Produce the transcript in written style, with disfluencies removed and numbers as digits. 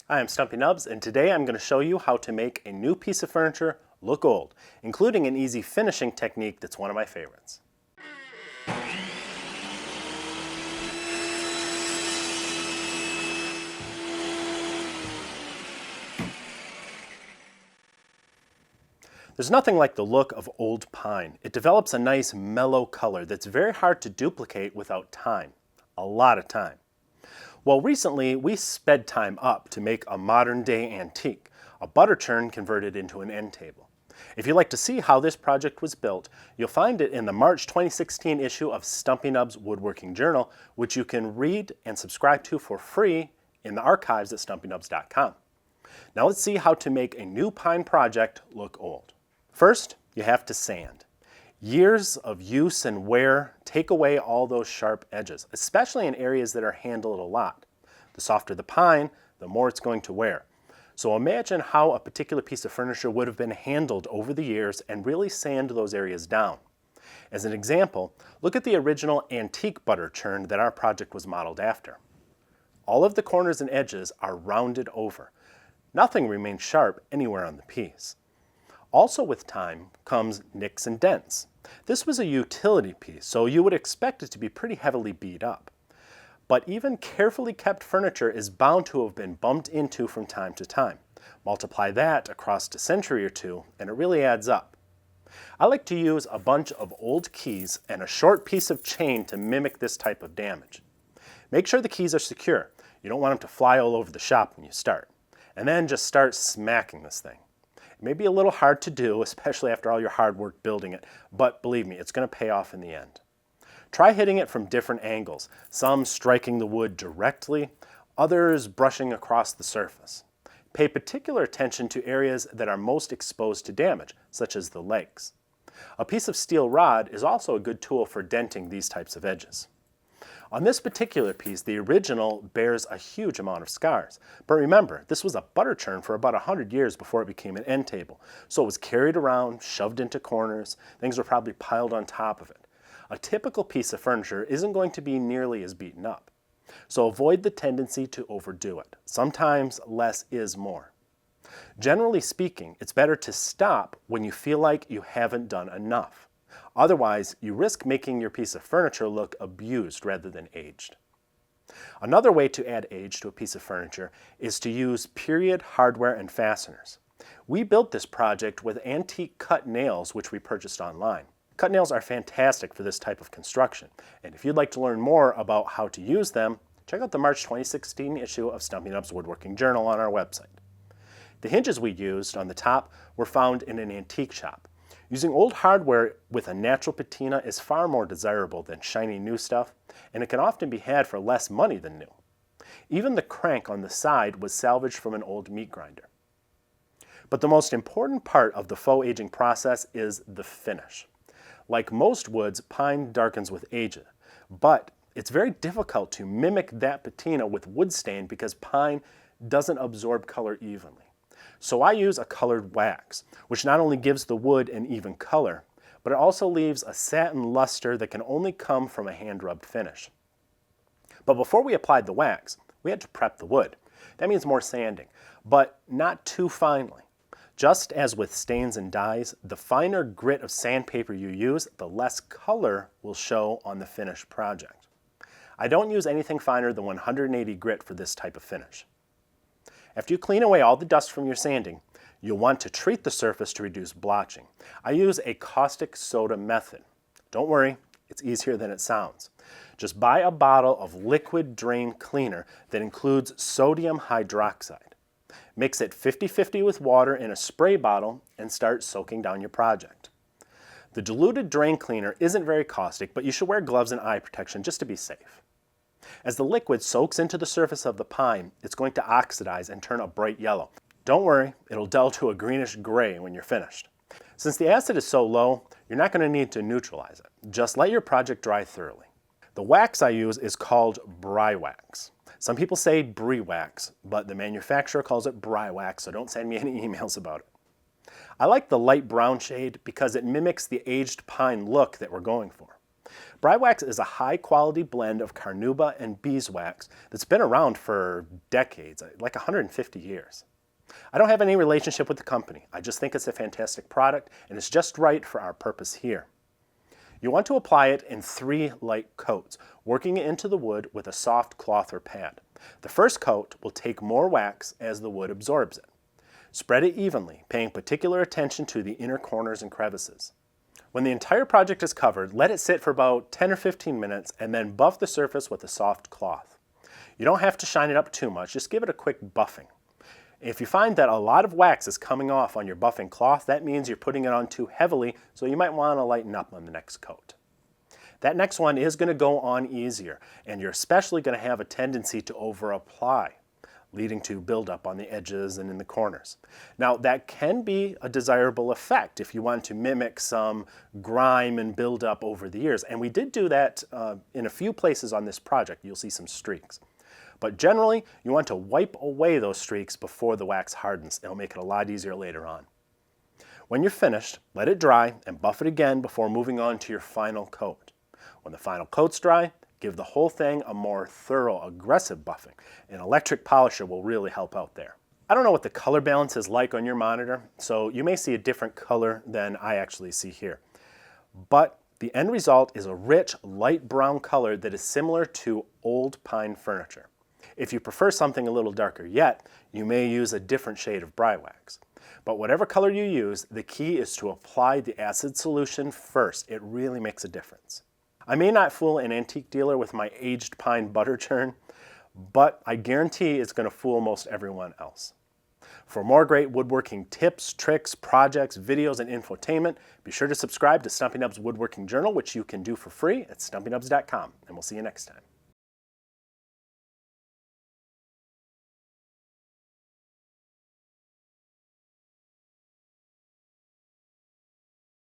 Hi, I'm Stumpy Nubs, and today I'm going to show you how to make a new piece of furniture look old, including an easy finishing technique that's one of my favorites. There's nothing like the look of old pine. It develops a nice mellow color that's very hard to duplicate without time. A lot of time. Well, recently we sped time up to make a modern day antique, a butter churn converted into an end table. If you'd like to see how this project was built, you'll find it in the March 2016 issue of Stumpy Nubs Woodworking Journal, which you can read and subscribe to for free in the archives at stumpynubs.com. Now let's see how to make a new pine project look old. First, you have to sand. Years of use and wear take away all those sharp edges, especially in areas that are handled a lot. The softer the pine, the more it's going to wear. So imagine how a particular piece of furniture would have been handled over the years and really sand those areas down. As an example, look at the original antique butter churn that our project was modeled after. All of the corners and edges are rounded over. Nothing remains sharp anywhere on the piece. Also with time comes nicks and dents. This was a utility piece, so you would expect it to be pretty heavily beat up. But even carefully kept furniture is bound to have been bumped into from time to time. Multiply that across a century or two, and it really adds up. I like to use a bunch of old keys and a short piece of chain to mimic this type of damage. Make sure the keys are secure. You don't want them to fly all over the shop when you start. And then just start smacking this thing. It may be a little hard to do, especially after all your hard work building it, but believe me, it's going to pay off in the end. Try hitting it from different angles, some striking the wood directly, others brushing across the surface. Pay particular attention to areas that are most exposed to damage, such as the legs. A piece of steel rod is also a good tool for denting these types of edges. On this particular piece, the original bears a huge amount of scars. But remember, this was a butter churn for about 100 years before it became an end table. So it was carried around, shoved into corners, things were probably piled on top of it. A typical piece of furniture isn't going to be nearly as beaten up. So avoid the tendency to overdo it. Sometimes less is more. Generally speaking, it's better to stop when you feel like you haven't done enough. Otherwise, you risk making your piece of furniture look abused rather than aged. Another way to add age to a piece of furniture is to use period hardware and fasteners. We built this project with antique cut nails which we purchased online. Cut nails are fantastic for this type of construction, and if you'd like to learn more about how to use them, check out the March 2016 issue of Stumpy Nubs Woodworking Journal on our website. The hinges we used on the top were found in an antique shop. Using old hardware with a natural patina is far more desirable than shiny new stuff, and it can often be had for less money than new. Even the crank on the side was salvaged from an old meat grinder. But the most important part of the faux aging process is the finish. Like most woods, pine darkens with age, but it's very difficult to mimic that patina with wood stain because pine doesn't absorb color evenly. So I use a colored wax, which not only gives the wood an even color, but it also leaves a satin luster that can only come from a hand-rubbed finish. But before we applied the wax, we had to prep the wood. That means more sanding, but not too finely. Just as with stains and dyes, the finer grit of sandpaper you use, the less color will show on the finished project. I don't use anything finer than 180 grit for this type of finish. After you clean away all the dust from your sanding, you'll want to treat the surface to reduce blotching. I use a caustic soda method. Don't worry, it's easier than it sounds. Just buy a bottle of liquid drain cleaner that includes sodium hydroxide. Mix it 50-50 with water in a spray bottle and start soaking down your project. The diluted drain cleaner isn't very caustic, but you should wear gloves and eye protection just to be safe. As the liquid soaks into the surface of the pine, it's going to oxidize and turn a bright yellow. Don't worry, it'll dull to a greenish gray when you're finished. Since the acid is so low, you're not going to need to neutralize it. Just let your project dry thoroughly. The wax I use is called bry wax. Some people say brie wax, but the manufacturer calls it bry wax, so don't send me any emails about it. I like the light brown shade because it mimics the aged pine look that we're going for. Bry wax is a high-quality blend of carnauba and beeswax that's been around for decades, like 150 years. I don't have any relationship with the company. I just think it's a fantastic product and it's just right for our purpose here. You want to apply it in 3 light coats, working it into the wood with a soft cloth or pad. The first coat will take more wax as the wood absorbs it. Spread it evenly, paying particular attention to the inner corners and crevices. When the entire project is covered, let it sit for about 10 or 15 minutes and then buff the surface with a soft cloth. You don't have to shine it up too much, just give it a quick buffing. If you find that a lot of wax is coming off on your buffing cloth, that means you're putting it on too heavily, so you might want to lighten up on the next coat. That next one is going to go on easier, and you're especially going to have a tendency to over-apply, leading to buildup on the edges and in the corners. Now, that can be a desirable effect if you want to mimic some grime and buildup over the years, and we did do that in a few places on this project. You'll see some streaks. But generally, you want to wipe away those streaks before the wax hardens. It'll make it a lot easier later on. When you're finished, let it dry and buff it again before moving on to your final coat. When the final coat's dry, give the whole thing a more thorough, aggressive buffing. An electric polisher will really help out there. I don't know what the color balance is like on your monitor, so you may see a different color than I actually see here. But the end result is a rich, light brown color that is similar to old pine furniture. If you prefer something a little darker yet, you may use a different shade of bry wax. But whatever color you use, the key is to apply the acid solution first. It really makes a difference. I may not fool an antique dealer with my aged pine butter churn, but I guarantee it's going to fool most everyone else. For more great woodworking tips, tricks, projects, videos, and infotainment, be sure to subscribe to Stumpy Nubs Woodworking Journal, which you can do for free at stumpynubs.com, and we'll see you next time.